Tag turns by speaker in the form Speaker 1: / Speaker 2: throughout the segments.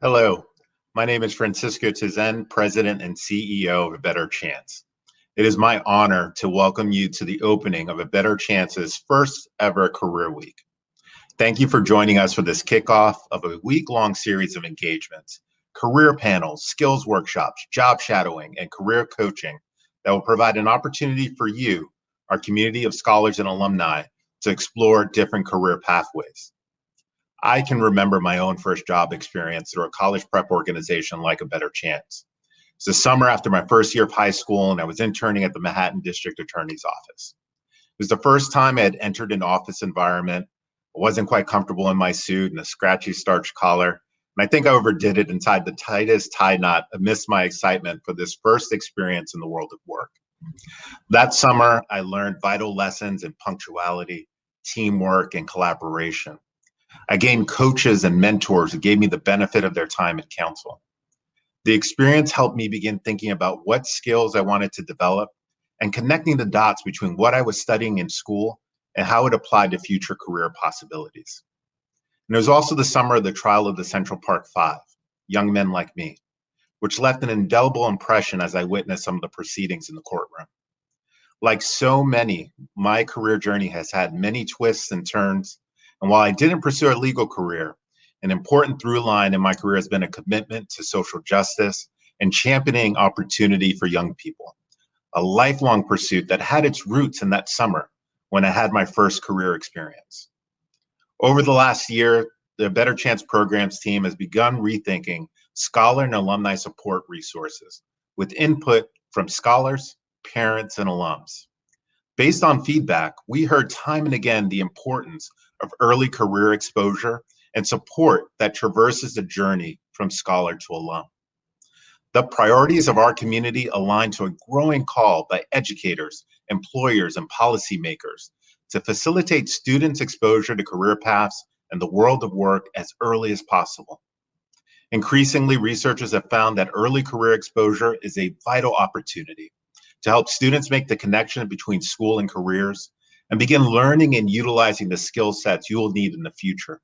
Speaker 1: Hello, my name is Francisco Tezen, President and CEO of A Better Chance. It is my honor to welcome you to the opening of A Better Chance's first ever Career Week. Thank you for joining us for this kickoff of a week-long series of engagements, career panels, skills workshops, job shadowing, and career coaching that will provide an opportunity for you, our community of scholars and alumni, to explore different career pathways. I can remember my own first job experience through a college prep organization like A Better Chance. It was the summer after my first year of high school, and I was interning at the Manhattan District Attorney's Office. It was the first time I had entered an office environment. I wasn't quite comfortable in my suit and a scratchy starched collar, and I think I overdid it and tied the tightest tie knot amidst my excitement for this first experience in the world of work. That summer, I learned vital lessons in punctuality, teamwork, and collaboration. I gained coaches and mentors who gave me the benefit of their time and counsel. The experience helped me begin thinking about what skills I wanted to develop and connecting the dots between what I was studying in school and how it applied to future career possibilities. And it was also the summer of the trial of the Central Park Five, Young Men Like Me, which left an indelible impression as I witnessed some of the proceedings in the courtroom. Like so many, my career journey has had many twists and turns. And while I didn't pursue a legal career, an important through line in my career has been a commitment to social justice and championing opportunity for young people, a lifelong pursuit that had its roots in that summer when I had my first career experience. Over the last year, the Better Chance Programs team has begun rethinking scholar and alumni support resources with input from scholars, parents, and alums. Based on feedback, we heard time and again the importance of early career exposure and support that traverses the journey from scholar to alum. The priorities of our community align to a growing call by educators, employers, and policymakers to facilitate students' exposure to career paths and the world of work as early as possible. Increasingly, researchers have found that early career exposure is a vital opportunity to help students make the connection between school and careers and begin learning and utilizing the skill sets you will need in the future.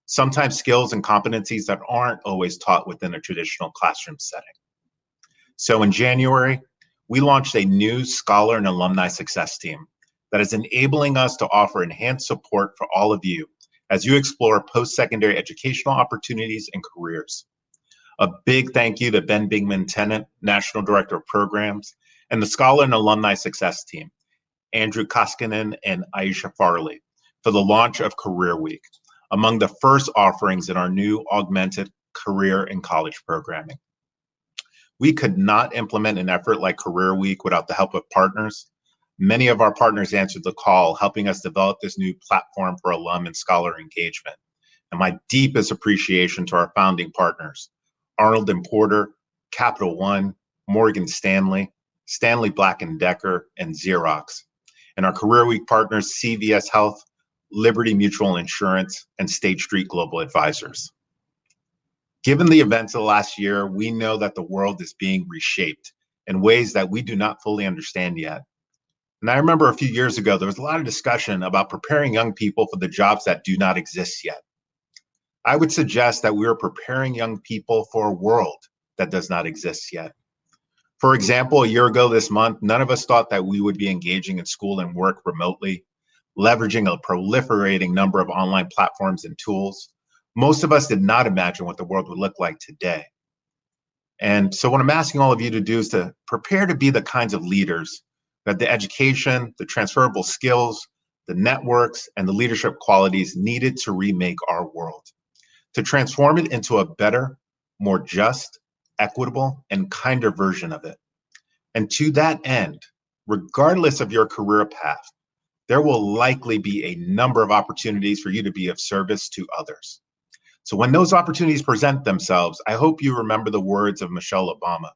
Speaker 1: Sometimes skills and competencies that aren't always taught within a traditional classroom setting. So in January, we launched a new scholar and alumni success team that is enabling us to offer enhanced support for all of you as you explore post-secondary educational opportunities and careers. A big thank you to Ben Bingman-Tennant, National Director of Programs, and the Scholar and Alumni Success Team, Andrew Koskinen and Aisha Farley, for the launch of Career Week, among the first offerings in our new augmented career and college programming. We could not implement an effort like Career Week without the help of partners. Many of our partners answered the call, helping us develop this new platform for alum and scholar engagement. And my deepest appreciation to our founding partners, Arnold and Porter, Capital One, Morgan Stanley, Stanley Black & Decker, and Xerox, and our Career Week partners, CVS Health, Liberty Mutual Insurance, and State Street Global Advisors. Given the events of the last year, we know that the world is being reshaped in ways that we do not fully understand yet. And I remember a few years ago, there was a lot of discussion about preparing young people for the jobs that do not exist yet. I would suggest that we are preparing young people for a world that does not exist yet. For example, a year ago this month, none of us thought that we would be engaging in school and work remotely, leveraging a proliferating number of online platforms and tools. Most of us did not imagine what the world would look like today. And so what I'm asking all of you to do is to prepare to be the kinds of leaders that the education, the transferable skills, the networks, and the leadership qualities needed to remake our world, to transform it into a better, more just, equitable, and kinder version of it. And to that end, regardless of your career path, there will likely be a number of opportunities for you to be of service to others. So when those opportunities present themselves, I hope you remember the words of Michelle Obama.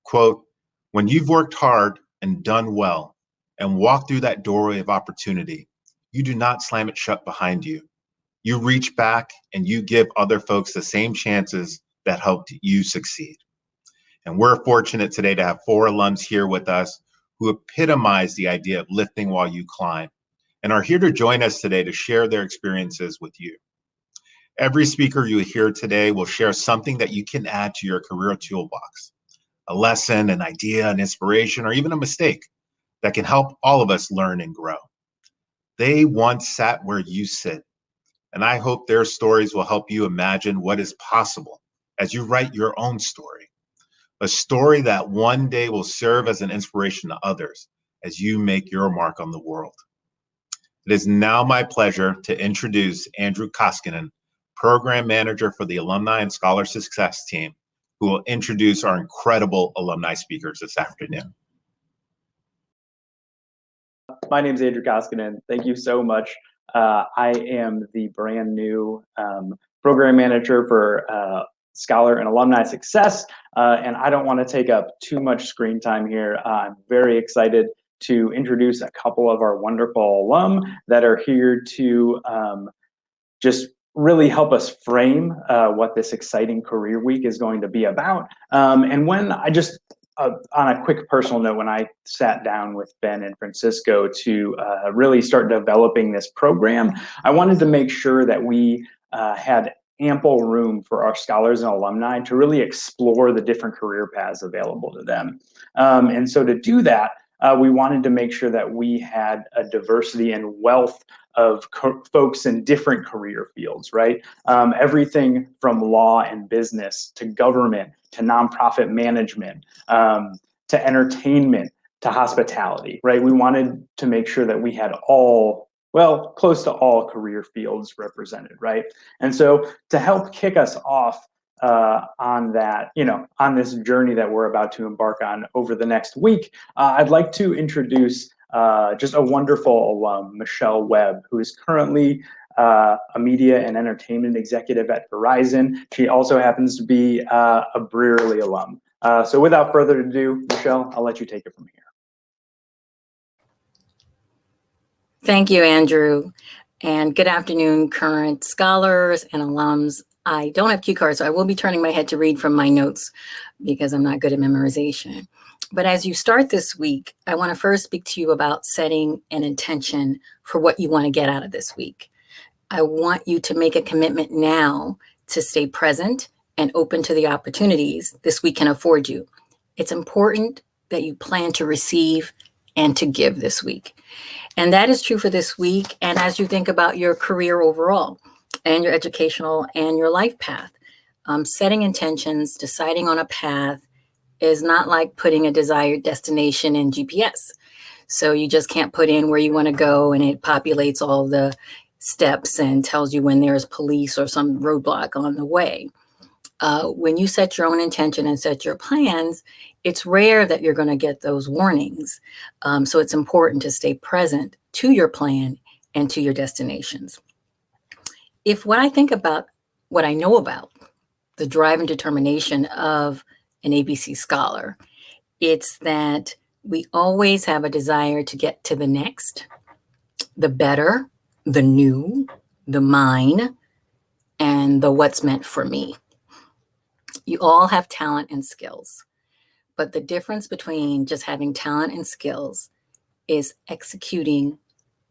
Speaker 1: Quote, "When you've worked hard and done well and walked through that doorway of opportunity, you do not slam it shut behind you. You reach back and you give other folks the same chances that helped you succeed." And we're fortunate today to have 4 alums here with us who epitomize the idea of lifting while you climb and are here to join us today to share their experiences with you. Every speaker you hear today will share something that you can add to your career toolbox, a lesson, an idea, an inspiration, or even a mistake that can help all of us learn and grow. They once sat where you sit, and I hope their stories will help you imagine what is possible as you write your own story, a story that one day will serve as an inspiration to others as you make your mark on the world. It is now my pleasure to introduce Andrew Koskinen, Program Manager for the Alumni and Scholar Success Team, who will introduce our incredible alumni speakers this afternoon.
Speaker 2: My name is Andrew Koskinen. Thank you so much. I am the brand new Program Manager for Scholar and Alumni Success, and I don't want to take up too much screen time here. I'm very excited to introduce a couple of our wonderful alum that are here to just really help us frame what this exciting career week is going to be about. And when I just, on a quick personal note, when I sat down with Ben and Francisco to really start developing this program, I wanted to make sure that we had ample room for our scholars and alumni to really explore the different career paths available to them. And so to do that, we wanted to make sure that we had a diversity and wealth of folks in different career fields, right? Everything from law and business to government to nonprofit management to entertainment to hospitality, right? We wanted to make sure that we had all, well, close to all career fields represented, right? And so to help kick us off on that, on this journey that we're about to embark on over the next week, I'd like to introduce just a wonderful alum, Michelle Webb, who is currently a media and entertainment executive at Verizon. She also happens to be a Brearley alum. So without further ado, Michelle, I'll let you take it from here.
Speaker 3: Thank you, Andrew. And good afternoon, current scholars and alums. I don't have cue cards, so I will be turning my head to read from my notes because I'm not good at memorization. But as you start this week, I want to first speak to you about setting an intention for what you want to get out of this week. I want you to make a commitment now to stay present and open to the opportunities this week can afford you. It's important that you plan to receive and to give this week. And that is true for this week. And as you think about your career overall and your educational and your life path, setting intentions, deciding on a path is not like putting a desired destination in GPS. So you just can't put in where you want to go and it populates all the steps and tells you when there's police or some roadblock on the way. When you set your own intention and set your plans, it's rare that you're going to get those warnings. So it's important to stay present to your plan and to your destinations. If when I think about what I know about the drive and determination of an ABC scholar, it's that we always have a desire to get to the next, the better, the new, the mine, and the what's meant for me. You all have talent and skills, but the difference between just having talent and skills is executing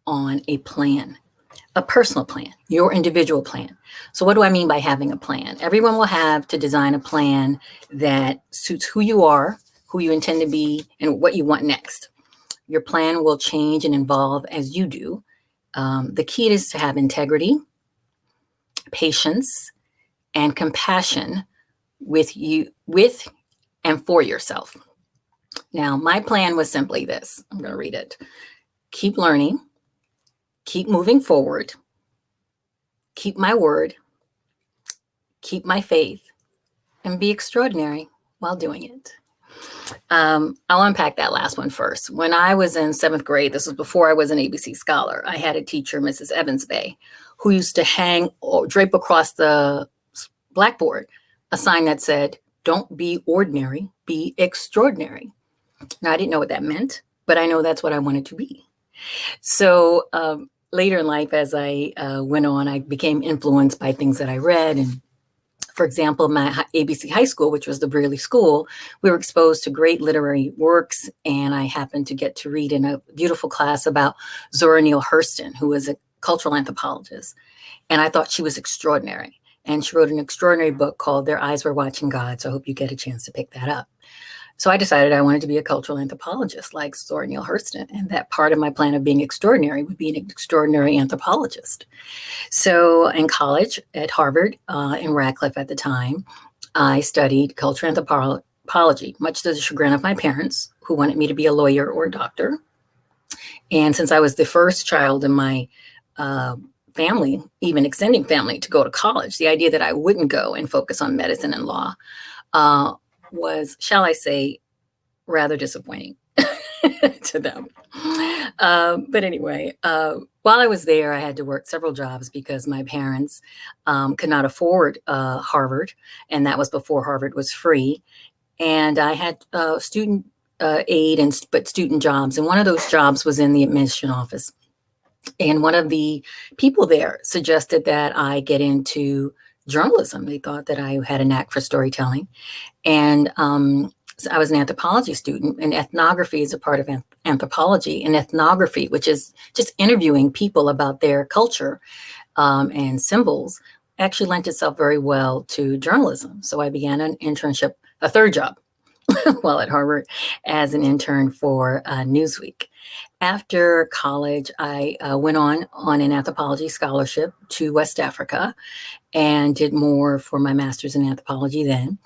Speaker 3: on a plan, a personal plan, your individual plan. So what do I mean by having a plan? Everyone will have to design a plan that suits who you are, who you intend to be, and what you want next. Your plan will change and evolve as you do. The key is to have integrity, patience, and compassion with and for yourself. Now, my plan was simply this. I'm going to read it. Keep learning, keep moving forward, keep my word, keep my faith, and be extraordinary while doing it. I'll unpack that last one first. When I was in 7th grade, this was before I was an ABC scholar, I had a teacher, Mrs. Evansbay, who used to hang or drape across the blackboard a sign that said, "Don't be ordinary, be extraordinary." Now, I didn't know what that meant, but I know that's what I wanted to be. So later in life, as I went on, I became influenced by things that I read. And for example, my ABC high school, which was the Brearley School, we were exposed to great literary works. And I happened to get to read in a beautiful class about Zora Neale Hurston, who was a cultural anthropologist. And I thought she was extraordinary. And she wrote an extraordinary book called Their Eyes Were Watching God. So I hope you get a chance to pick that up. So I decided I wanted to be a cultural anthropologist like Zora Neale Hurston. And that part of my plan of being extraordinary would be an extraordinary anthropologist. So in college at Harvard, in Radcliffe at the time, I studied cultural anthropology, much to the chagrin of my parents, who wanted me to be a lawyer or a doctor. And since I was the first child in my family, even extending family, to go to college, the idea that I wouldn't go and focus on medicine and law was, shall I say, rather disappointing to them. But anyway, while I was there, I had to work several jobs because my parents could not afford Harvard, and that was before Harvard was free. And I had student aid but student jobs, and one of those jobs was in the admission office. And one of the people there suggested that I get into journalism. They thought that I had a knack for storytelling. And so I was an anthropology student, and ethnography is a part of anthropology. And ethnography, which is just interviewing people about their culture and symbols, actually lent itself very well to journalism. So I began an internship, a third job, while at Harvard as an intern for Newsweek. After college, I went on an anthropology scholarship to West Africa and did more for my master's in anthropology then.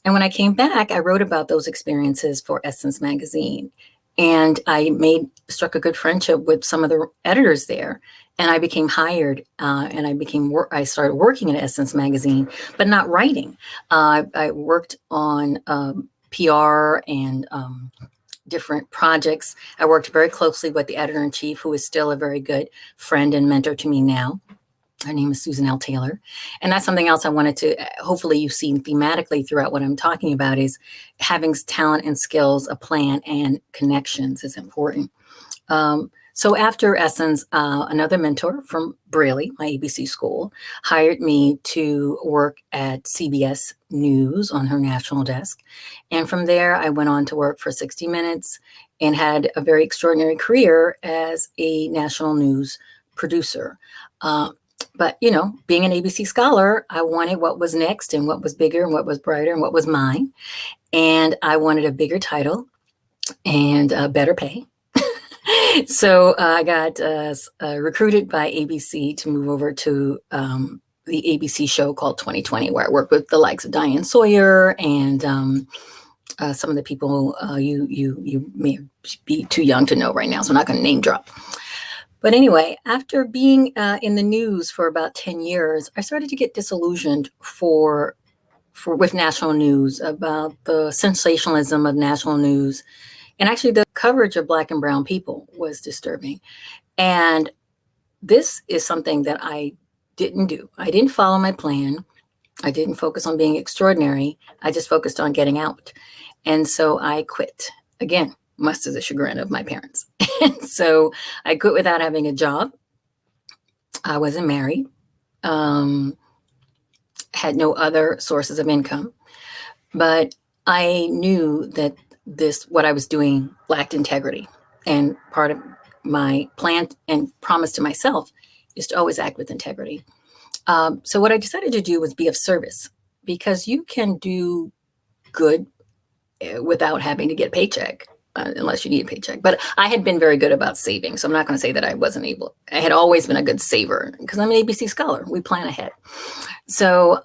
Speaker 3: And when I came back, I wrote about those experiences for Essence magazine. And I struck a good friendship with some of the editors there. And I became hired and I started working at Essence magazine, but not writing. I worked on PR and different projects. I worked very closely with the editor-in-chief, who is still a very good friend and mentor to me now. Her name is Susan L. Taylor. And that's something else I wanted to, hopefully you've seen thematically throughout what I'm talking about, is having talent and skills, a plan, and connections is important. So after Essence, another mentor from Braley, my ABC school, hired me to work at CBS News on her national desk. And from there, I went on to work for 60 Minutes and had a very extraordinary career as a national news producer. But, you know, being an ABC scholar, I wanted what was next and what was bigger and what was brighter and what was mine. And I wanted a bigger title and better pay. So I got recruited by ABC to move over to the ABC show called 2020, where I worked with the likes of Diane Sawyer and some of the people you may be too young to know right now, so I'm not going to name drop. But anyway, after being in the news for about 10 years, I started to get disillusioned with national news, about the sensationalism of national news. And actually, the coverage of Black and brown people was disturbing. And this is something that I didn't do. I didn't follow my plan. I didn't focus on being extraordinary. I just focused on getting out. And so I quit. Again, much to the chagrin of my parents. And so I quit without having a job. I wasn't married. Had no other sources of income. But I knew that what I was doing lacked integrity. And part of my plan and promise to myself is to always act with integrity. So what I decided to do was be of service, because you can do good without having to get a paycheck, unless you need a paycheck. But I had been very good about saving. So I'm not going to say that I wasn't able. I had always been a good saver because I'm an ABC scholar. We plan ahead. So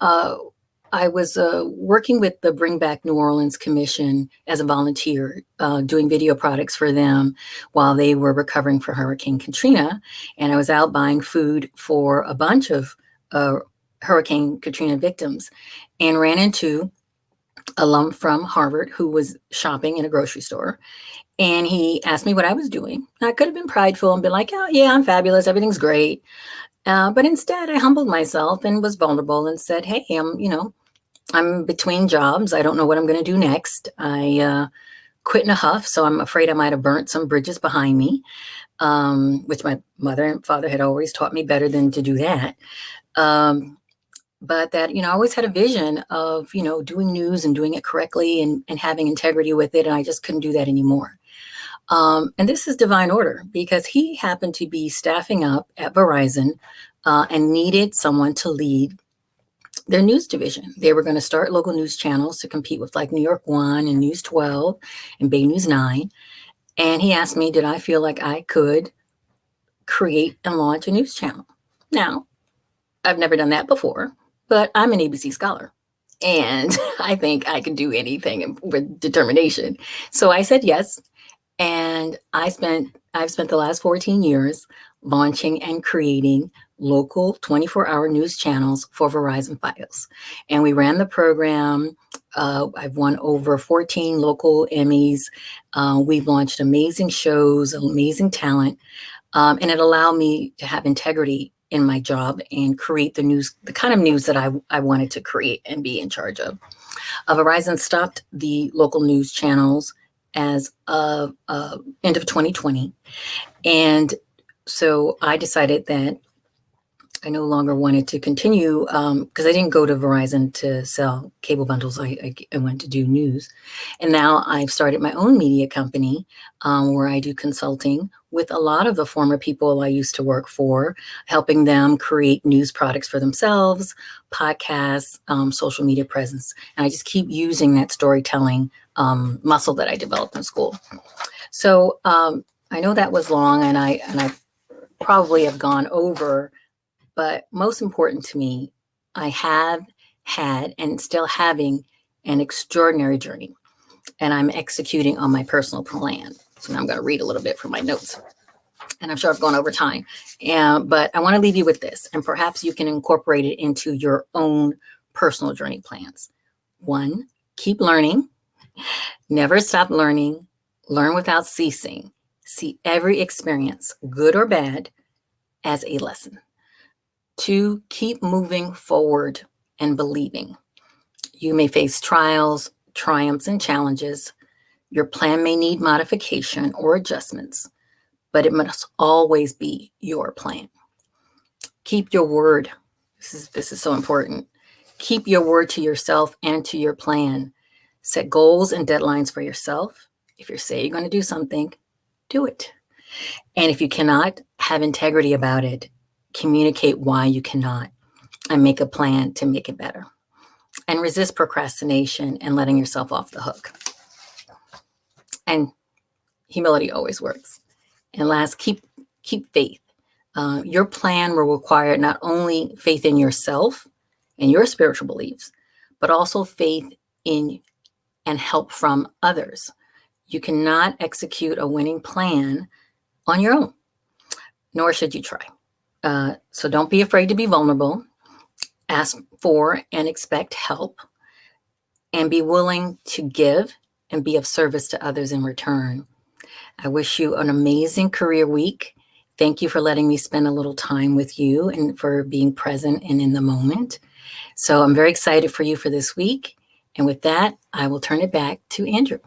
Speaker 3: I was working with the Bring Back New Orleans Commission as a volunteer, doing video products for them while they were recovering from Hurricane Katrina. And I was out buying food for a bunch of Hurricane Katrina victims, and ran into an alum from Harvard who was shopping in a grocery store. And he asked me what I was doing. I could have been prideful and been like, oh, yeah, I'm fabulous. Everything's great. But instead, I humbled myself and was vulnerable and said, hey, I'm between jobs. I don't know what I'm going to do next. I quit in a huff, so I'm afraid I might have burnt some bridges behind me, which my mother and father had always taught me better than to do that. But that, I always had a vision of, doing news and doing it correctly and having integrity with it. And I just couldn't do that anymore. And this is divine order because he happened to be staffing up at Verizon and needed someone to lead their news division. They were going to start local news channels to compete with like New York 1 and News 12 and Bay News 9. And he asked me, did I feel like I could create and launch a news channel? Now, I've never done that before, but I'm an ABC scholar. And I think I can do anything with determination. So I said yes. And I've spent the last 14 years launching and creating local 24-hour news channels for Verizon Fios. And we ran the program. I've won over 14 local Emmys. We've launched amazing shows, amazing talent. And it allowed me to have integrity in my job and create the news, the kind of news that I wanted to create and be in charge of. Verizon stopped the local news channels as of end of 2020. And so I decided that I no longer wanted to continue because I didn't go to Verizon to sell cable bundles. I went to do news. And now I've started my own media company where I do consulting with a lot of the former people I used to work for, helping them create news products for themselves, podcasts, social media presence. And I just keep using that storytelling muscle that I developed in school. So I know that was long and I probably have gone over. But most important to me, I have had and still having an extraordinary journey, and I'm executing on my personal plan. So now I'm going to read a little bit from my notes, and I'm sure I've gone over time. But I want to leave you with this, and perhaps you can incorporate it into your own personal journey plans. 1, keep learning. Never stop learning. Learn without ceasing. See every experience, good or bad, as a lesson. 2, keep moving forward and believing. You may face trials, triumphs, and challenges. Your plan may need modification or adjustments, but it must always be your plan. Keep your word. This is so important. Keep your word to yourself and to your plan. Set goals and deadlines for yourself. If you say you're going to do something, do it. And if you cannot, have integrity about it. Communicate why you cannot and make a plan to make it better. And resist procrastination and letting yourself off the hook. And humility always works. And last, keep faith. Your plan will require not only faith in yourself and your spiritual beliefs, but also faith in and help from others. You cannot execute a winning plan on your own, nor should you try. So don't be afraid to be vulnerable. Ask for and expect help, and be willing to give and be of service to others in return. I wish you an amazing career week. Thank you for letting me spend a little time with you and for being present and in the moment. So I'm very excited for you for this week. And with that, I will turn it back to Andrew.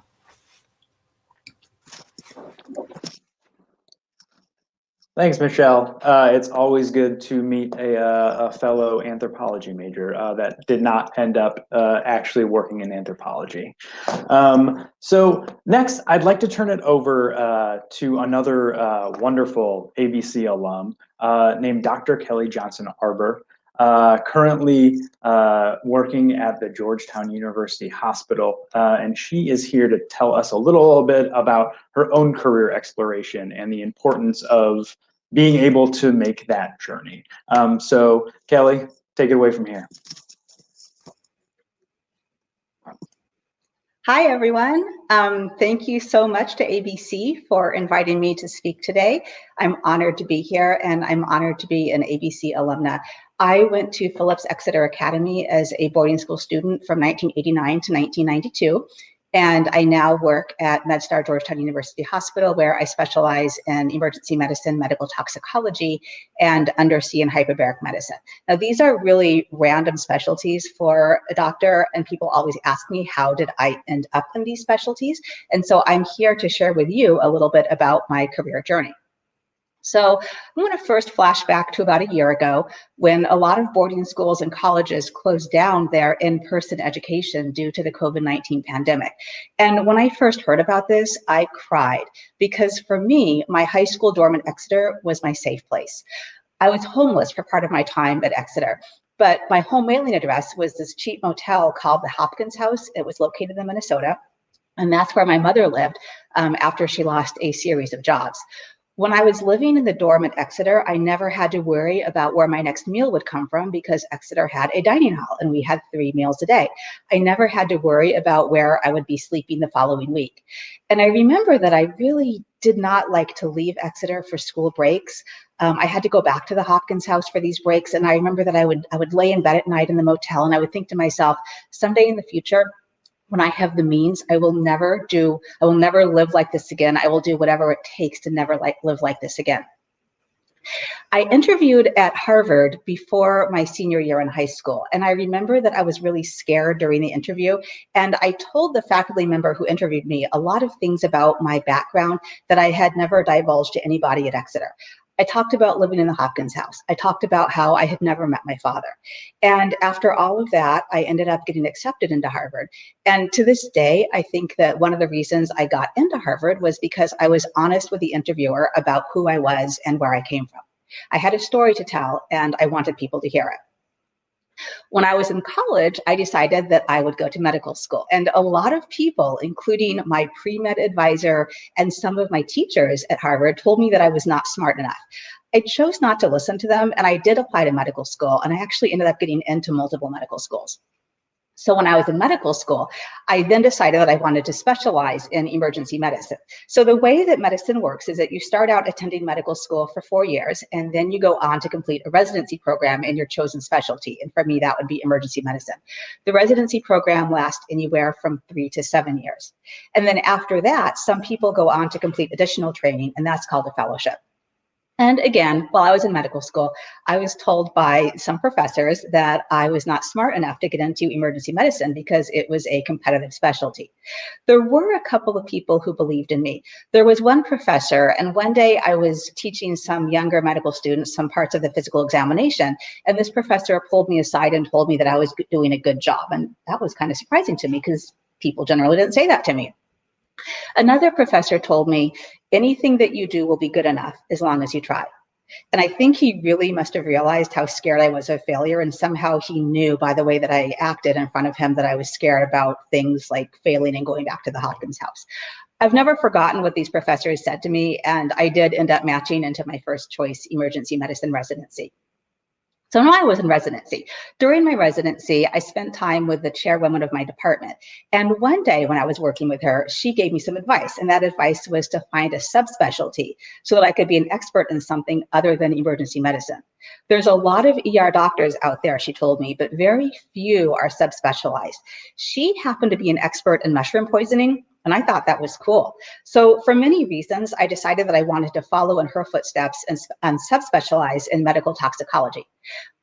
Speaker 2: Thanks, Michelle. It's always good to meet a fellow anthropology major that did not end up actually working in anthropology. So next, I'd like to turn it over to another wonderful ABC alum named Dr. Kelly Johnson-Arbor, currently working at the Georgetown University Hospital. And she is here to tell us a little bit about her own career exploration and the importance of being able to make that journey. So Kelly, take it away from here.
Speaker 4: Hi, everyone. Thank you so much to ABC for inviting me to speak today. I'm honored to be here, and I'm honored to be an ABC alumna. I went to Phillips Exeter Academy as a boarding school student from 1989 to 1992. And I now work at MedStar Georgetown University Hospital, where I specialize in emergency medicine, medical toxicology, and undersea and hyperbaric medicine. Now, these are really random specialties for a doctor, and people always ask me, how did I end up in these specialties? And so I'm here to share with you a little bit about my career journey. So I'm going to first flash back to about a year ago when a lot of boarding schools and colleges closed down their in-person education due to the COVID-19 pandemic. And when I first heard about this, I cried because for me, my high school dorm in Exeter was my safe place. I was homeless for part of my time at Exeter, but my home mailing address was this cheap motel called the Hopkins House. It was located in Minnesota, and that's where my mother lived after she lost a series of jobs. When I was living in the dorm at Exeter, I never had to worry about where my next meal would come from because Exeter had a dining hall and we had 3 meals a day. I never had to worry about where I would be sleeping the following week. And I remember that I really did not like to leave Exeter for school breaks. I had to go back to the Hopkins House for these breaks. And I remember that I would lay in bed at night in the motel and I would think to myself, someday in the future, when I have the means, I will never live like this again. I will do whatever it takes to never live like this again. I interviewed at Harvard before my senior year in high school, and I remember that I was really scared during the interview, and I told the faculty member who interviewed me a lot of things about my background that I had never divulged to anybody at Exeter. I talked about living in the Hopkins House. I talked about how I had never met my father. And after all of that, I ended up getting accepted into Harvard. And to this day, I think that one of the reasons I got into Harvard was because I was honest with the interviewer about who I was and where I came from. I had a story to tell, and I wanted people to hear it. When I was in college, I decided that I would go to medical school. And a lot of people, including my pre-med advisor and some of my teachers at Harvard, told me that I was not smart enough. I chose not to listen to them, and I did apply to medical school, and I actually ended up getting into multiple medical schools. So when I was in medical school, I then decided that I wanted to specialize in emergency medicine. So the way that medicine works is that you start out attending medical school for 4 years, and then you go on to complete a residency program in your chosen specialty. And for me, that would be emergency medicine. The residency program lasts anywhere from 3 to 7 years. And then after that, some people go on to complete additional training, and that's called a fellowship. And again, while I was in medical school, I was told by some professors that I was not smart enough to get into emergency medicine because it was a competitive specialty. There were a couple of people who believed in me. There was one professor, and one day I was teaching some younger medical students some parts of the physical examination, and this professor pulled me aside and told me that I was doing a good job. And that was kind of surprising to me because people generally didn't say that to me. Another professor told me, anything that you do will be good enough as long as you try. And I think he really must have realized how scared I was of failure, and somehow he knew by the way that I acted in front of him that I was scared about things like failing and going back to the Hopkins House. I've never forgotten what these professors said to me, and I did end up matching into my first choice emergency medicine residency. So now I was in residency. During my residency, I spent time with the chairwoman of my department. And one day when I was working with her, she gave me some advice. And that advice was to find a subspecialty so that I could be an expert in something other than emergency medicine. There's a lot of ER doctors out there, she told me, but very few are subspecialized. She happened to be an expert in mushroom poisoning, and I thought that was cool. So for many reasons, I decided that I wanted to follow in her footsteps and subspecialize in medical toxicology.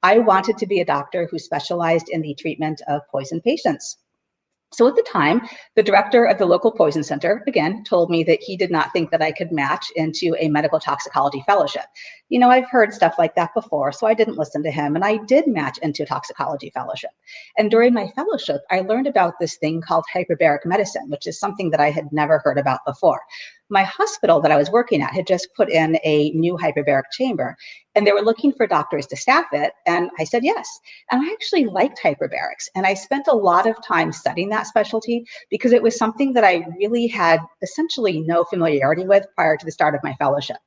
Speaker 4: I wanted to be a doctor who specialized in the treatment of poison patients. So at the time, the director of the local poison center, again, told me that he did not think that I could match into a medical toxicology fellowship. You know, I've heard stuff like that before, so I didn't listen to him, and I did match into a toxicology fellowship. And during my fellowship, I learned about this thing called hyperbaric medicine, which is something that I had never heard about before. My hospital that I was working at had just put in a new hyperbaric chamber, and they were looking for doctors to staff it, and I said yes. And I actually liked hyperbarics, and I spent a lot of time studying that specialty because it was something that I really had essentially no familiarity with prior to the start of my fellowship.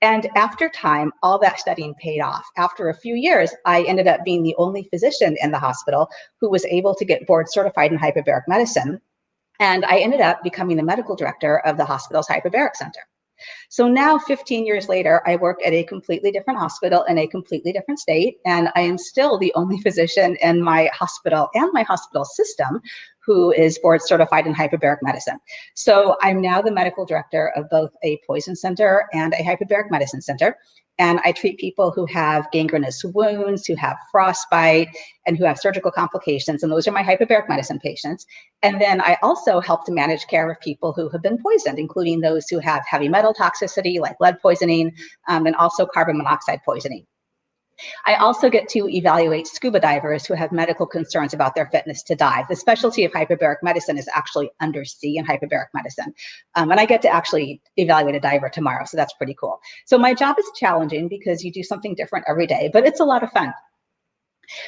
Speaker 4: And after time, all that studying paid off. After a few years, I ended up being the only physician in the hospital who was able to get board certified in hyperbaric medicine. And I ended up becoming the medical director of the hospital's hyperbaric center. So now 15 years later, I work at a completely different hospital in a completely different state, and I am still the only physician in my hospital and my hospital system who is board certified in hyperbaric medicine. So I'm now the medical director of both a poison center and a hyperbaric medicine center. And I treat people who have gangrenous wounds, who have frostbite, and who have surgical complications. And those are my hyperbaric medicine patients. And then I also help to manage care of people who have been poisoned, including those who have heavy metal toxicity like lead poisoning, and also carbon monoxide poisoning. I also get to evaluate scuba divers who have medical concerns about their fitness to dive. The specialty of hyperbaric medicine is actually undersea in hyperbaric medicine. And I get to actually evaluate a diver tomorrow, so that's pretty cool. So my job is challenging because you do something different every day, but it's a lot of fun.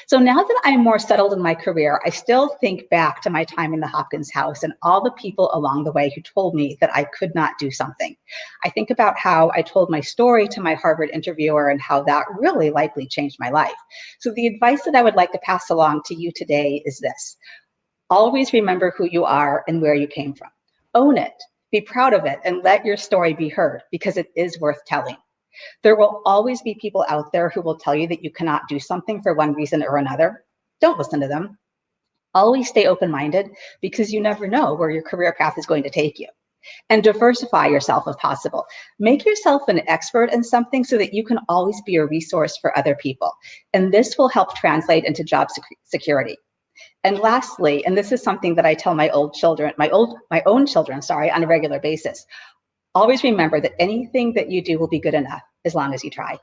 Speaker 4: So now that I'm more settled in my career, I still think back to my time in the Hopkins house and all the people along the way who told me that I could not do something. I think about how I told my story to my Harvard interviewer and how that really likely changed my life. So the advice that I would like to pass along to you today is this: always remember who you are and where you came from. Own it, be proud of it, and let your story be heard, because it is worth telling. There will always be people out there who will tell you that you cannot do something for one reason or another. Don't listen to them. Always stay open-minded, because you never know where your career path is going to take you. And diversify yourself if possible. Make yourself an expert in something so that you can always be a resource for other people. And this will help translate into job security. And lastly, and this is something that I tell my own children, on a regular basis. Always remember that anything that you do will be good enough as long as you try.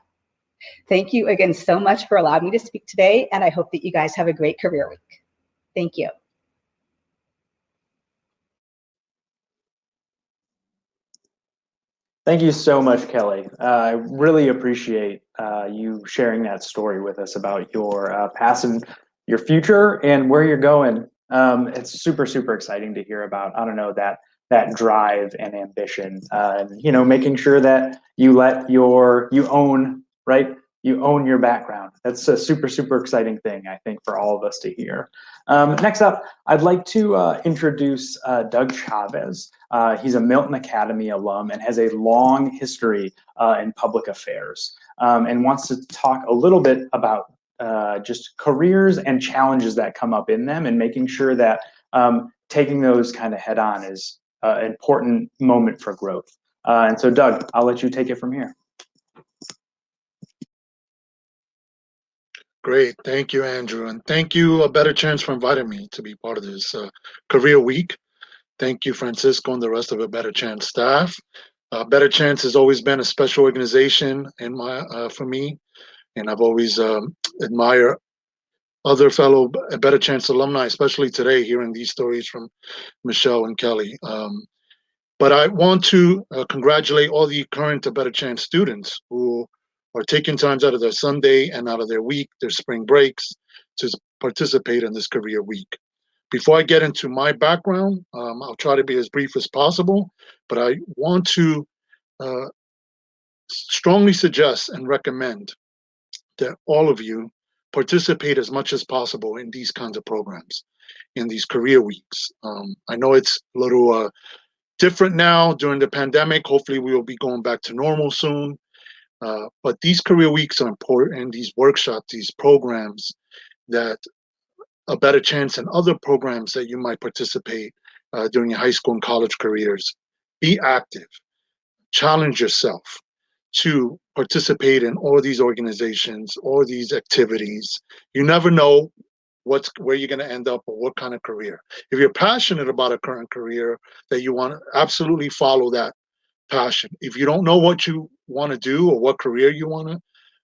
Speaker 4: Thank you again so much for allowing me to speak today, and I hope that you guys have a great career week. Thank you.
Speaker 2: Thank you so much, Kelly. I really appreciate you sharing that story with us about your past and your future and where you're going. It's super, super exciting to hear about. I don't know, that drive and ambition, and making sure that you own your background. That's a super, super exciting thing, I think, for all of us to hear. Next up, I'd like to introduce Doug Chavez. He's a Milton Academy alum and has a long history in public affairs, and wants to talk a little bit about just careers and challenges that come up in them, and making sure that taking those kind of head on is an important moment for growth. And so, Doug, I'll let you take it from here.
Speaker 5: Great. Thank you, Andrew. And thank you, A Better Chance, for inviting me to be part of this career week. Thank you, Francisco, and the rest of A Better Chance staff. Better Chance has always been a special organization for me, and I've always admired other fellow Better Chance alumni, especially today, hearing these stories from Michelle and Kelly. But I want to congratulate all the current A Better Chance students who are taking times out of their Sunday and out of their week, their spring breaks, to participate in this career week. Before I get into my background, I'll try to be as brief as possible, but I want to strongly suggest and recommend that all of you participate as much as possible in these kinds of programs, in these career weeks. I know it's a little different now during the pandemic. Hopefully we will be going back to normal soon. But these career weeks are important, and these workshops, these programs that A Better Chance and other programs that you might participate during your high school and college careers. Be active, challenge yourself to participate in all these organizations, all these activities. You never know where you're going to end up or what kind of career. If you're passionate about a current career, that you want to absolutely follow that passion. If you don't know what you want to do or what career you want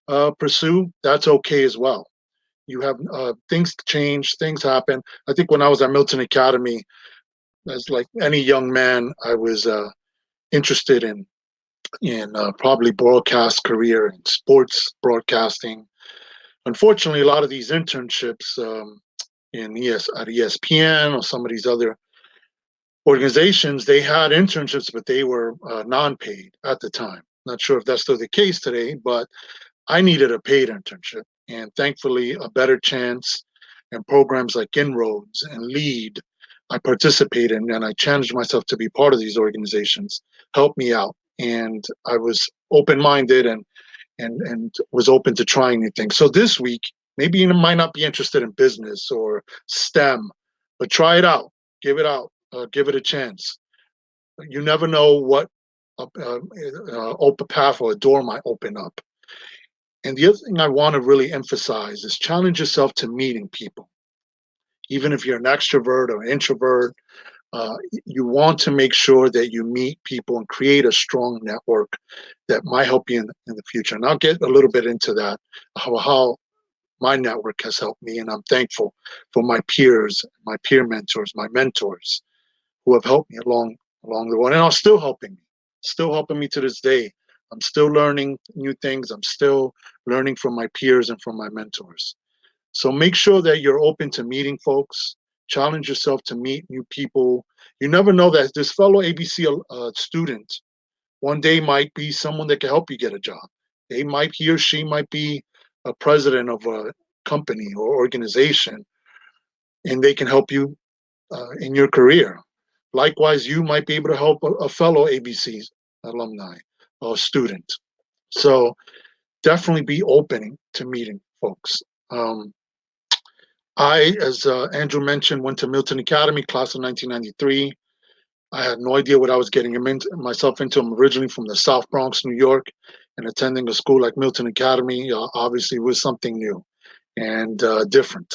Speaker 5: to pursue, that's okay as well. You have things change, things happen. I think when I was at Milton Academy, as like any young man, I was interested in probably broadcast career and sports broadcasting. Unfortunately, a lot of these internships at ESPN or some of these other organizations, they had internships, but they were non-paid at the time. Not sure if that's still the case today, but I needed a paid internship. And thankfully, A Better Chance and programs like Inroads and LEAD, I participated in, and I challenged myself to be part of these organizations, helped me out. And I was open-minded and was open to trying new things. So this week, maybe you might not be interested in business or STEM, but try it out, give it out. Give it a chance. You never know what open path or a door might open up. And the other thing I want to really emphasize is challenge yourself to meeting people. Even if you're an extrovert or an introvert, you want to make sure that you meet people and create a strong network that might help you in the future. And I'll get a little bit into that, how my network has helped me. And I'm thankful for my peers, my peer mentors, my mentors who have helped me along the way and are still helping me to this day. I'm still learning new things. I'm still learning from my peers and from my mentors. So make sure that you're open to meeting folks. Challenge yourself to meet new people. You never know that this fellow ABC student one day might be someone that can help you get a job. He or she might be a president of a company or organization, and they can help you in your career. Likewise, you might be able to help a fellow ABC alumni or student. So definitely be open to meeting folks. I, as Andrew mentioned, went to Milton Academy, class of 1993. I had no idea what I was getting myself into. I'm originally from the South Bronx, New York, and attending a school like Milton Academy obviously was something new and different.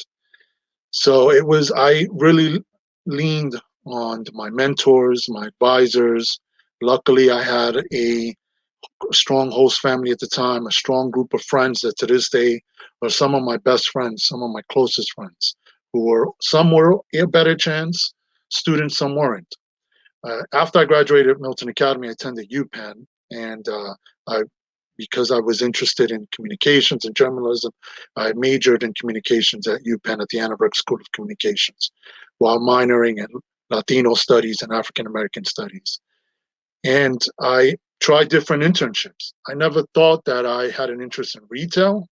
Speaker 5: So I really leaned on my mentors, my advisors. Luckily, I had a strong host family at the time, a strong group of friends that to this day are some of my best friends, some of my closest friends, some were a better chance students, some weren't. After I graduated at Milton Academy, I attended UPenn, and because I was interested in communications and journalism, I majored in communications at UPenn at the Annenberg School of Communications, while minoring in Latino studies and African American studies. And I tried different internships. I never thought that I had an interest in retail.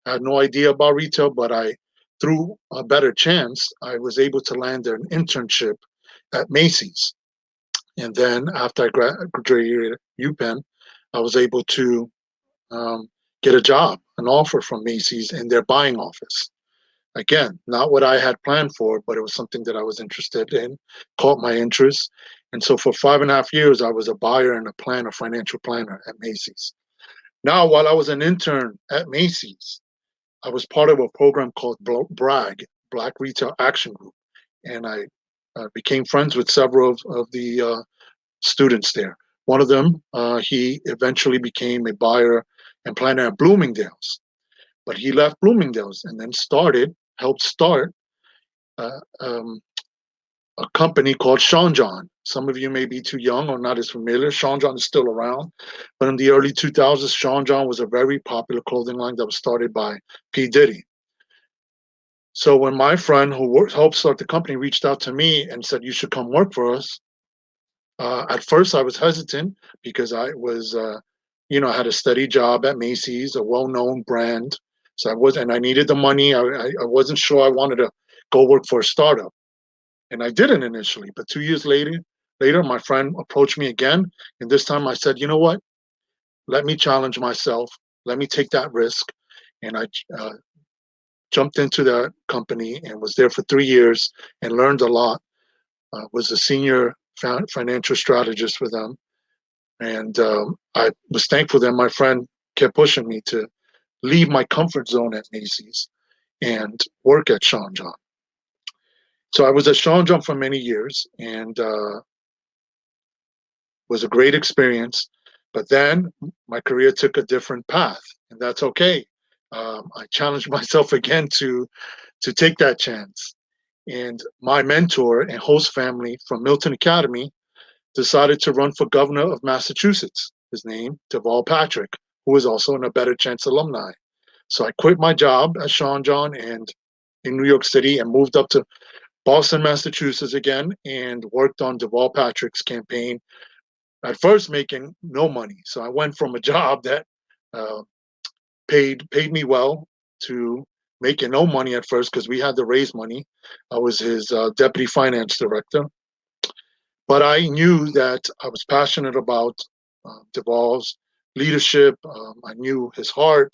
Speaker 5: I had no idea about retail, but through a better chance, I was able to land an internship at Macy's. And then after I graduated at UPenn, I was able to get a job, an offer from Macy's in their buying office. Again, not what I had planned for, but it was something that I was interested in, caught my interest. And so for 5.5 years, I was a buyer and a financial planner at Macy's. Now, while I was an intern at Macy's, I was part of a program called BRAG, Black Retail Action Group. And I became friends with several of the students there. One of them, he eventually became a buyer and planner at Bloomingdale's. But he left Bloomingdale's and then helped start a company called Sean John. Some of you may be too young or not as familiar. Sean John is still around. But in the early 2000s, Sean John was a very popular clothing line that was started by P. Diddy. So when my friend who helped start the company reached out to me and said, "You should come work for us," at first I was hesitant because I was, I had a steady job at Macy's, a well-known brand. So I needed the money. I wasn't sure I wanted to go work for a startup. And I didn't initially, but 2 years later, my friend approached me again. And this time I said, you know what? Let me challenge myself. Let me take that risk. And I jumped into that company and was there for 3 years and learned a lot. Was a senior financial strategist for them. And I was thankful that my friend kept pushing me to leave my comfort zone at Macy's and work at Sean John. So I was at Sean John for many years and was a great experience. But then my career took a different path, and that's okay. I challenged myself again to take that chance. And my mentor and host family from Milton Academy decided to run for governor of Massachusetts. His name, Deval Patrick, who was also an A Better Chance alumni. So I quit my job at Sean John and in New York City and moved up to Boston, Massachusetts again, and worked on Deval Patrick's campaign, at first making no money. So I went from a job that paid me well to making no money at first because we had to raise money. I was his deputy finance director. But I knew that I was passionate about Deval's leadership. I knew his heart.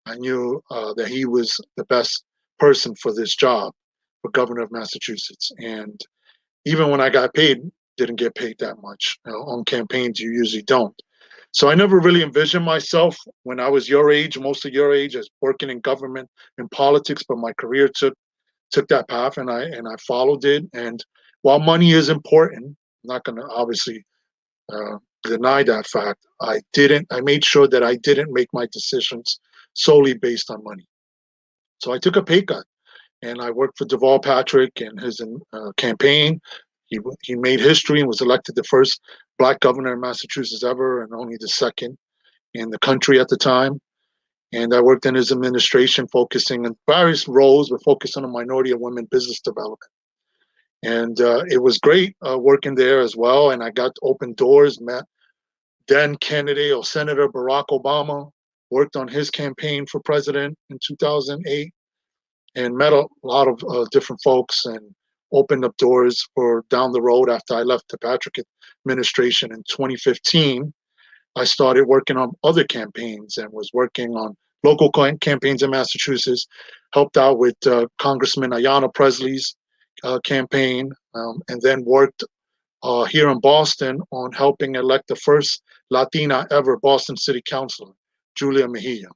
Speaker 5: I knew that he was the best person for this job, for governor of Massachusetts. And even when I got paid, didn't get paid that much. On campaigns, you usually don't. So I never really envisioned myself when I was your age, most of your age, as working in government and politics, but my career took that path, and I followed it. And while money is important, I'm not going to obviously deny that fact. I made sure that I didn't make my decisions solely based on money. So I took a pay cut, and I worked for Deval Patrick and his campaign. He made history and was elected the first Black governor in Massachusetts ever, and only the second in the country at the time. And I worked in his administration, focusing on various roles, but focusing on minority and women business development. And it was great working there as well. And I got to open doors, met then candidate or Senator Barack Obama, worked on his campaign for president in 2008, and met a lot of different folks and opened up doors for down the road. After I left the Patrick administration in 2015, I started working on other campaigns and was working on local campaigns in Massachusetts, helped out with Congressman Ayanna Presley's campaign, and then worked here in Boston on helping elect the first Latina ever Boston City Councilor, Julia Mejia.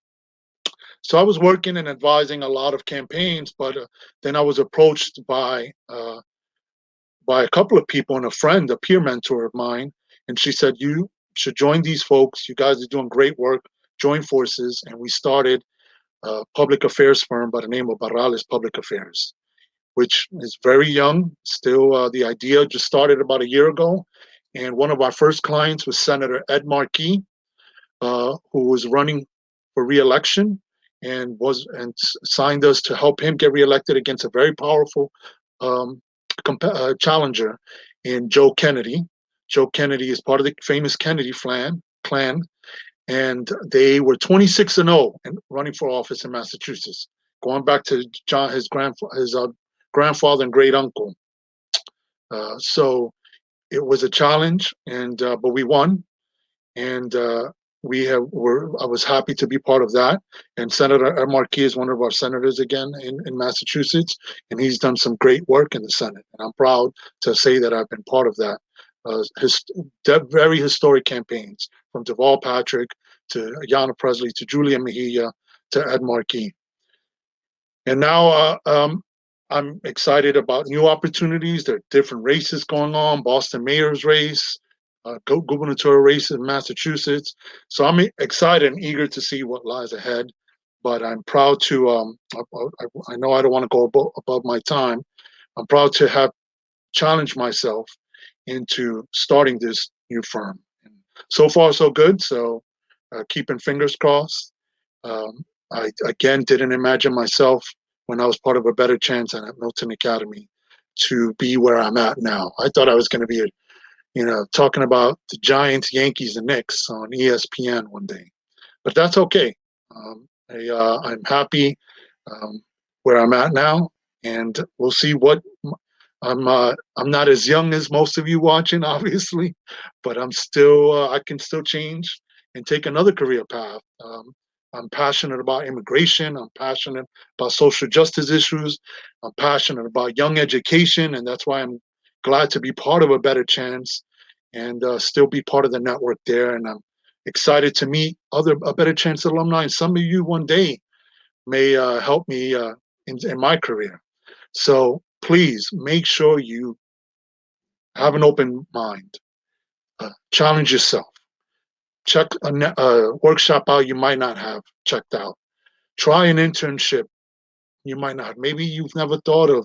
Speaker 5: So I was working and advising a lot of campaigns, but then I was approached by a couple of people and a friend, a peer mentor of mine, and she said, "You should join these folks. You guys are doing great work. Join forces." And we started a public affairs firm by the name of Barrales Public Affairs, which is very young. Still, the idea just started about a year ago. And one of our first clients was Senator Ed Markey, who was running for re-election and signed us to help him get reelected against a very powerful challenger in Joe Kennedy. Joe Kennedy is part of the famous Kennedy clan, and they were 26-0 and running for office in Massachusetts, going back to his grandfather and great uncle. So it was a challenge, and but we won, and I was happy to be part of that. And Senator Ed Markey is one of our senators again in Massachusetts, and he's done some great work in the Senate. And I'm proud to say that I've been part of that. Very historic campaigns, from Deval Patrick to Ayanna Presley to Julia Mejia to Ed Markey. And now I'm excited about new opportunities. There are different races going on, Boston mayor's race, gubernatorial race in Massachusetts. So I'm excited and eager to see what lies ahead. But I'm proud to, I know I don't want to go above my time. I'm proud to have challenged myself into starting this new firm. And so far, so good. So keeping fingers crossed. I, again, didn't imagine myself when I was part of A Better Chance and at Milton Academy to be where I'm at now. I thought I was going to be talking about the Giants, Yankees, and Knicks on ESPN one day, but that's okay. I'm happy where I'm at now, and we'll see what I'm not as young as most of you watching, obviously, but I'm still I can still change and take another career path. I'm passionate about immigration. I'm passionate about social justice issues. I'm passionate about young education, and that's why I'm glad to be part of A Better Chance and still be part of the network there. And I'm excited to meet other A Better Chance alumni. And some of you one day may help me in my career. So please make sure you have an open mind. Challenge yourself. Check a workshop out you might not have checked out. Try an internship you might not. Maybe you've never thought of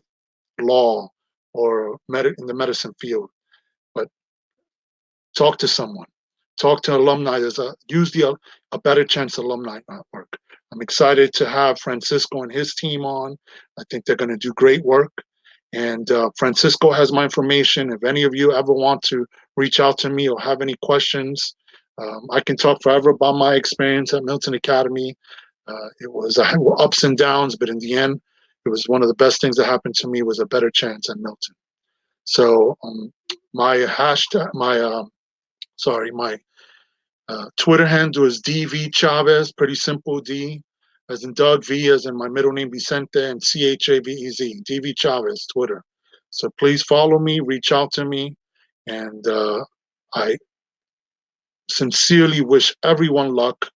Speaker 5: law or in the medicine field, but talk to someone. Talk to alumni. Use the A Better Chance alumni network. I'm excited to have Francisco and his team on. I think they're going to do great work. And Francisco has my information. If any of you ever want to reach out to me or have any questions, I can talk forever about my experience at Milton Academy. It was ups and downs, but in the end, it was one of the best things that happened to me was A Better Chance at Milton. So my Twitter handle is DV Chavez, pretty simple, D as in Doug, V as in my middle name Vicente, and Chavez, DV Chavez, Twitter. So please follow me, reach out to me, and I sincerely wish everyone luck.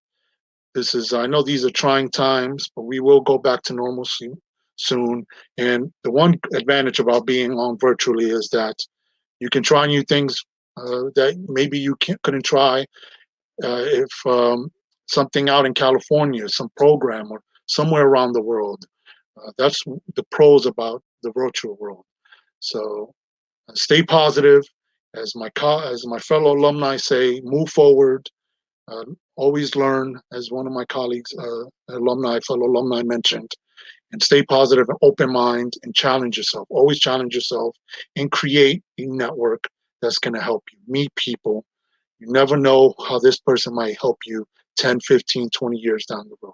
Speaker 5: I know these are trying times, but we will go back to normalcy soon. And the one advantage about being on virtually is that you can try new things that maybe you couldn't try if something out in California, some program or somewhere around the world. That's the pros about the virtual world. So stay positive. As my fellow alumni say, move forward. Always learn, as one of my colleagues, fellow alumni mentioned, and stay positive and open mind and challenge yourself. Always challenge yourself and create a network that's going to help you. Meet people. You never know how this person might help you 10, 15, 20 years down the road.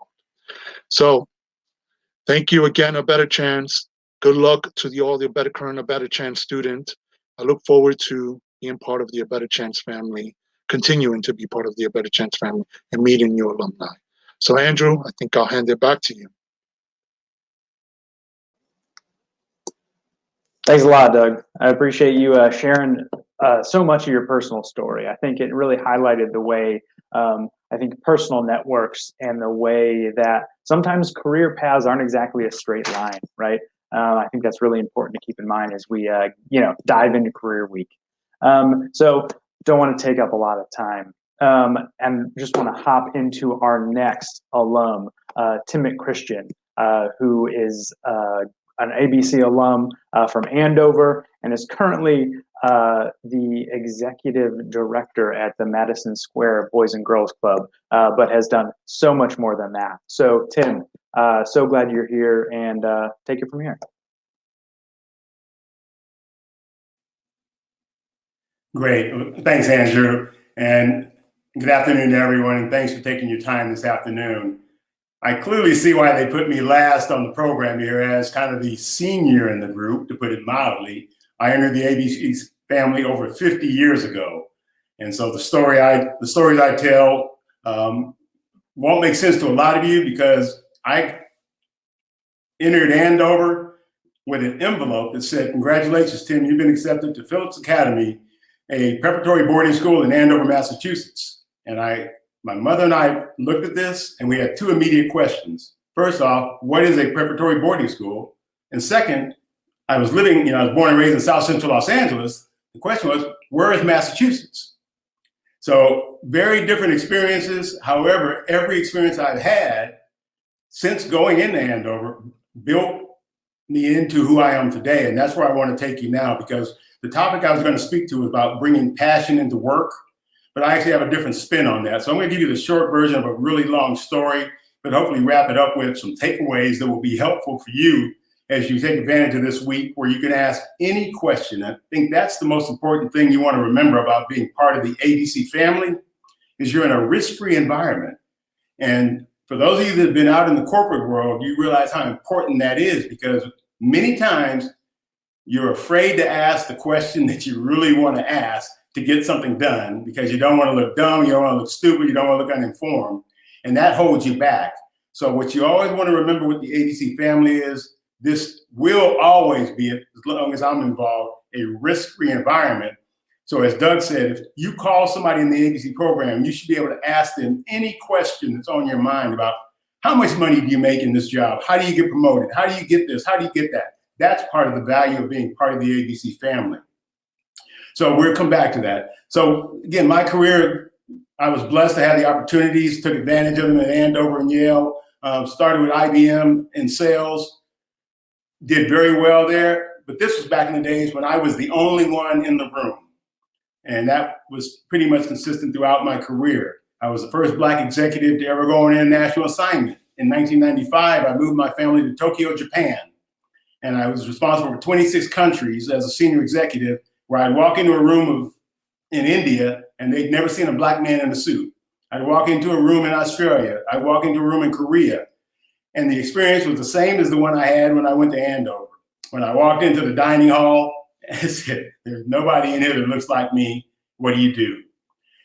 Speaker 5: So thank you again, A Better Chance. Good luck to all the current A Better Chance student. I look forward to being part of the A Better Chance family, continuing to be part of the A Better Chance family and meeting new alumni. So Andrew, I think I'll hand it back to you.
Speaker 2: Thanks a lot, Doug. I appreciate you sharing so much of your personal story. I think it really highlighted the way I think personal networks and the way that sometimes career paths aren't exactly a straight line, right? I think that's really important to keep in mind as we dive into Career Week. So don't want to take up a lot of time, and just want to hop into our next alum, Tim McChristian, who is an ABC alum from Andover and is currently the executive director at the Madison Square Boys and Girls Club, but has done so much more than that. So Tim, so glad you're here, and take it from here.
Speaker 6: Great. Thanks, Andrew. And good afternoon to everyone, and thanks for taking your time this afternoon. I clearly see why they put me last on the program here as kind of the senior in the group, to put it mildly. I entered the ABC family over 50 years ago. And so the stories I tell won't make sense to a lot of you, because I entered Andover with an envelope that said, "Congratulations, Tim, you've been accepted to Phillips Academy, a preparatory boarding school in Andover, Massachusetts." And my mother and I looked at this, and we had two immediate questions. First off, what is a preparatory boarding school? And second, I was born and raised in South Central Los Angeles. The question was, where is Massachusetts? So very different experiences. However, every experience I've had since going into Andover built me into who I am today. And that's where I want to take you now, because the topic I was going to speak to is about bringing passion into work, but I actually have a different spin on that. So I'm going to give you the short version of a really long story, but hopefully wrap it up with some takeaways that will be helpful for you as you take advantage of this week, where you can ask any question. I think that's the most important thing you want to remember about being part of the ABC family, is you're in a risk-free environment. And for those of you that have been out in the corporate world, you realize how important that is, because many times you're afraid to ask the question that you really want to ask to get something done, because you don't want to look dumb, you don't want to look stupid, you don't want to look uninformed, and that holds you back. So what you always want to remember with the ABC family is this will always be, as long as I'm involved, a risk-free environment. So as Doug said, if you call somebody in the ABC program, you should be able to ask them any question that's on your mind about how much money do you make in this job? How do you get promoted? How do you get this? How do you get that? That's part of the value of being part of the ABC family. So we'll come back to that. So again, my career, I was blessed to have the opportunities, took advantage of them at Andover and Yale, started with IBM in sales, did very well there. But this was back in the days when I was the only one in the room. And that was pretty much consistent throughout my career. I was the first Black executive to ever go on an international assignment. In 1995, I moved my family to Tokyo, Japan. And I was responsible for 26 countries as a senior executive, where I'd walk into a room in India and they'd never seen a Black man in a suit. I'd walk into a room in Australia. I'd walk into a room in Korea. And the experience was the same as the one I had when I went to Andover. When I walked into the dining hall, I said, "There's nobody in here that looks like me. What do you do?"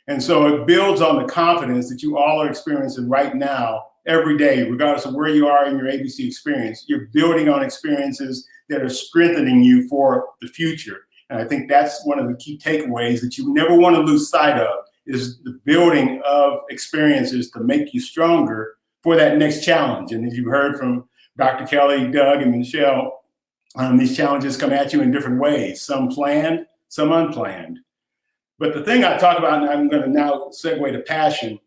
Speaker 6: And so it builds on the confidence that you all are experiencing right now, every day, regardless of where you are in your ABC experience. You're building on experiences that are strengthening you for the future. And I think that's one of the key takeaways that you never want to lose sight of, is the building of experiences to make you stronger for that next challenge. And as you've heard from Dr. Kelly, Doug, and Michelle, these challenges come at you in different ways, some planned, some unplanned. But the thing I talk about, and I'm going to now segue to passion,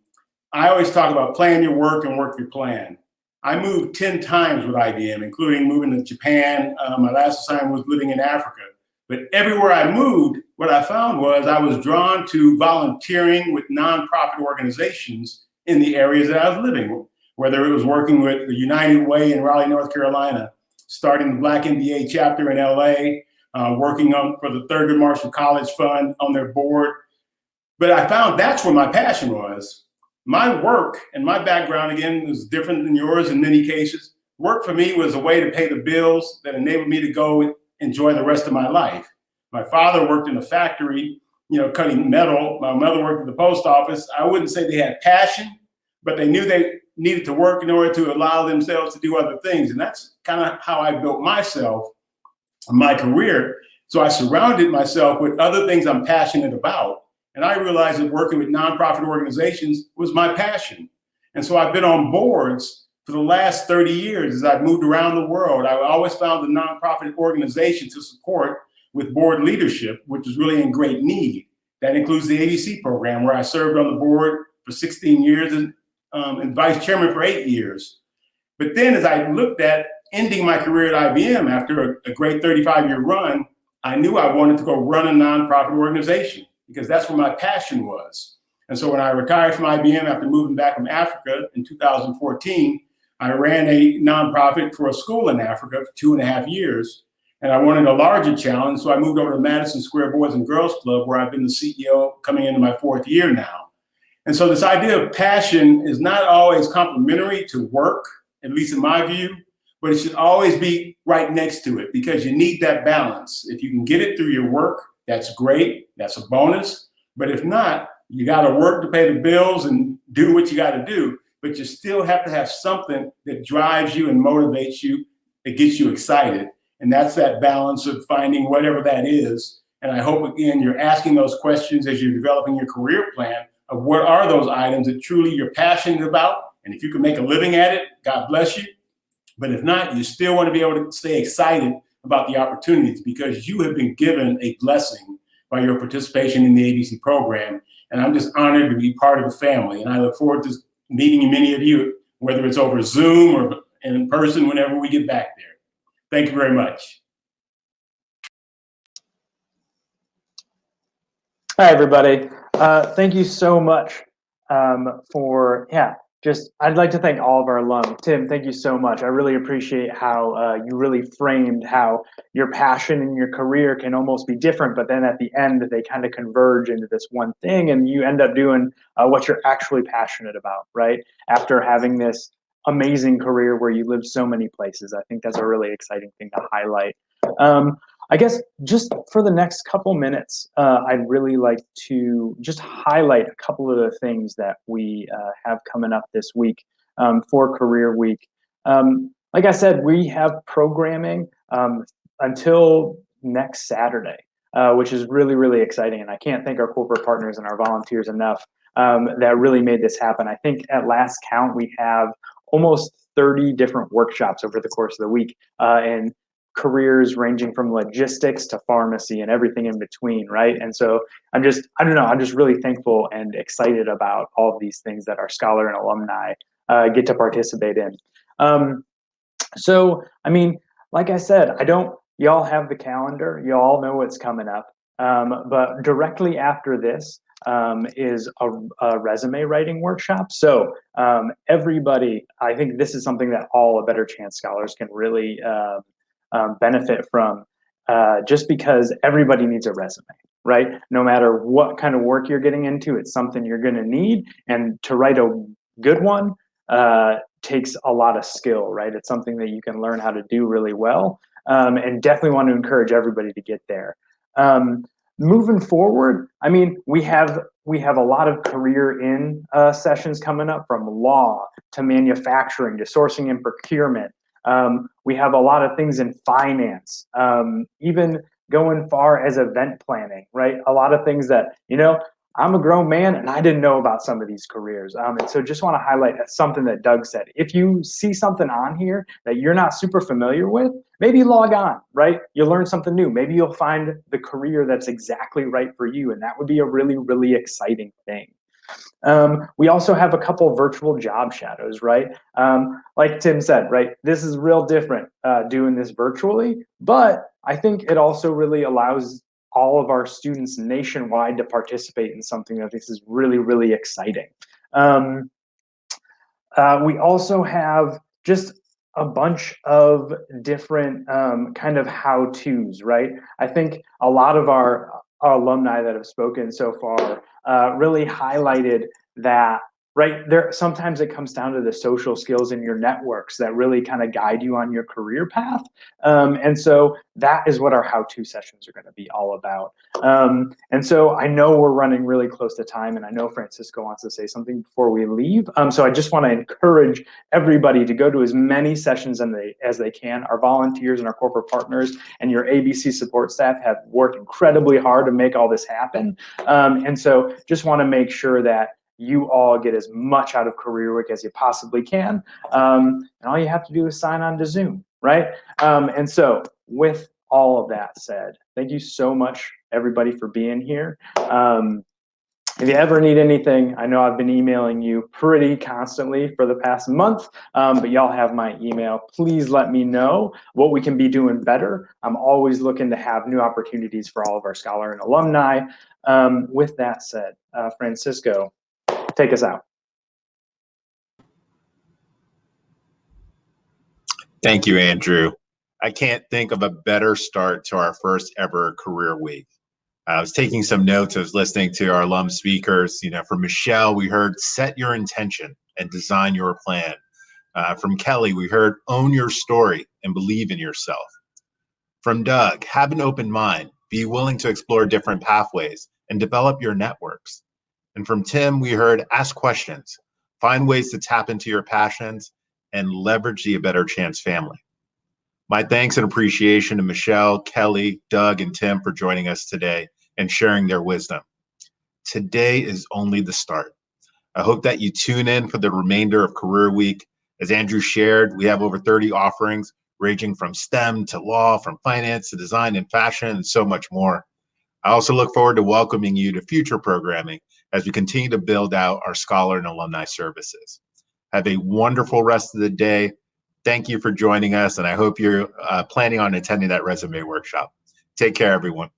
Speaker 6: I always talk about plan your work and work your plan. I moved 10 times with IBM, including moving to Japan. My last assignment was living in Africa. But everywhere I moved, what I found was I was drawn to volunteering with nonprofit organizations in the areas that I was living, whether it was working with the United Way in Raleigh, North Carolina, starting the Black MBA chapter in LA, working for the Thurgood Marshall College Fund on their board. But I found that's where my passion was. My work and my background, again, was different than yours in many cases. Work for me was a way to pay the bills that enabled me to go enjoy the rest of my life. My father worked in a factory, cutting metal. My mother worked at the post office. I wouldn't say they had passion, but they knew they needed to work in order to allow themselves to do other things. And that's kind of how I built myself, my career. So I surrounded myself with other things I'm passionate about. And I realized that working with nonprofit organizations was my passion. And so I've been on boards for the last 30 years as I've moved around the world. I always found the nonprofit organization to support with board leadership, which is really in great need. That includes the ABC program, where I served on the board for 16 years and vice chairman for 8 years. But then as I looked at ending my career at IBM after a great 35-year run, I knew I wanted to go run a nonprofit organization because that's where my passion was. And so when I retired from IBM after moving back from Africa in 2014, I ran a nonprofit for a school in Africa for 2.5 years. And I wanted a larger challenge, so I moved over to Madison Square Boys and Girls Club, where I've been the CEO coming into my 4th year now. And so this idea of passion is not always complementary to work, at least in my view, but it should always be right next to it because you need that balance. If you can get it through your work, that's great, that's a bonus. But if not, you got to work to pay the bills and do what you got to do, but you still have to have something that drives you and motivates you, that gets you excited. And that's that balance of finding whatever that is. And I hope, again, you're asking those questions as you're developing your career plan of what are those items that truly you're passionate about. And if you can make a living at it, God bless you. But if not, you still want to be able to stay excited about the opportunities because you have been given a blessing by your participation in the ABC program. And I'm just honored to be part of the family. And I look forward to meeting many of you, whether it's over Zoom or in person, whenever we get back there. Thank you very much.
Speaker 2: Hi, everybody. Thank you so much I'd like to thank all of our alum. Tim, thank you so much. I really appreciate how you really framed how your passion and your career can almost be different, but then at the end, they kind of converge into this one thing and you end up doing what you're actually passionate about, right? After having this amazing career where you live so many places. I think that's a really exciting thing to highlight. I guess just for the next couple minutes, I'd really like to just highlight a couple of the things that we have coming up this week for Career Week. Like I said, we have programming until next Saturday, which is really, really exciting. And I can't thank our corporate partners and our volunteers enough that really made this happen. I think at last count, we have almost 30 different workshops over the course of the week. And careers ranging from logistics to pharmacy and everything in between, right? And so I'm just really thankful and excited about all of these things that our scholar and alumni get to participate in. So, I mean, like I said, y'all have the calendar, y'all know what's coming up, but directly after this is a resume writing workshop. So everybody, I think this is something that all A Better Chance scholars can really benefit from just because everybody needs a resume, right? No matter what kind of work you're getting into, it's something you're going to need. And to write a good one takes a lot of skill, right? It's something that you can learn how to do really well, and definitely want to encourage everybody to get there. Moving forward, I mean, we have a lot of career in sessions coming up, from law to manufacturing to sourcing and procurement. We have a lot of things in finance, even going far as event planning, right? A lot of things that, I'm a grown man and I didn't know about some of these careers. And so just want to highlight something that Doug said. If you see something on here that you're not super familiar with, maybe log on, right? You'll learn something new. Maybe you'll find the career that's exactly right for you. And that would be a really, really exciting thing. We also have a couple virtual job shadows, right? Like Tim said, right? This is real different doing this virtually, but I think it also really allows all of our students nationwide to participate in something that this is really, really exciting. We also have just a bunch of different kind of how-tos, right? I think a lot of our alumni that have spoken so far really highlighted that, right there. Sometimes it comes down to the social skills in your networks that really kind of guide you on your career path. And so that is what our how-to sessions are going to be all about. And so I know we're running really close to time, and I know Francisco wants to say something before we leave. So I just want to encourage everybody to go to as many sessions as they can. Our volunteers and our corporate partners and your ABC support staff have worked incredibly hard to make all this happen. And so just want to make sure that you all get as much out of Career Week as you possibly can. And all you have to do is sign on to Zoom, right? And so with all of that said, thank you so much, everybody, for being here. If you ever need anything, I know I've been emailing you pretty constantly for the past month, but y'all have my email. Please let me know what we can be doing better. I'm always looking to have new opportunities for all of our Scholar and Alumni. With that said, Francisco, take us out.
Speaker 1: Thank you, Andrew. I can't think of a better start to our first ever Career Week. I was taking some notes. I was listening to our alum speakers. From Michelle, we heard set your intention and design your plan. From Kelly, we heard own your story and believe in yourself. From Doug, have an open mind, be willing to explore different pathways and develop your networks. And from Tim, we heard ask questions, find ways to tap into your passions, and leverage the A Better Chance family. My thanks and appreciation to Michelle, Kelly, Doug, and Tim for joining us today and sharing their wisdom. Today is only the start. I hope that you tune in for the remainder of Career Week. As Andrew shared, we have over 30 offerings ranging from STEM to law, from finance to design and fashion, and so much more. I also look forward to welcoming you to future programming as we continue to build out our Scholar and Alumni services. Have a wonderful rest of the day. Thank you for joining us, and I hope you're planning on attending that resume workshop. Take care, everyone.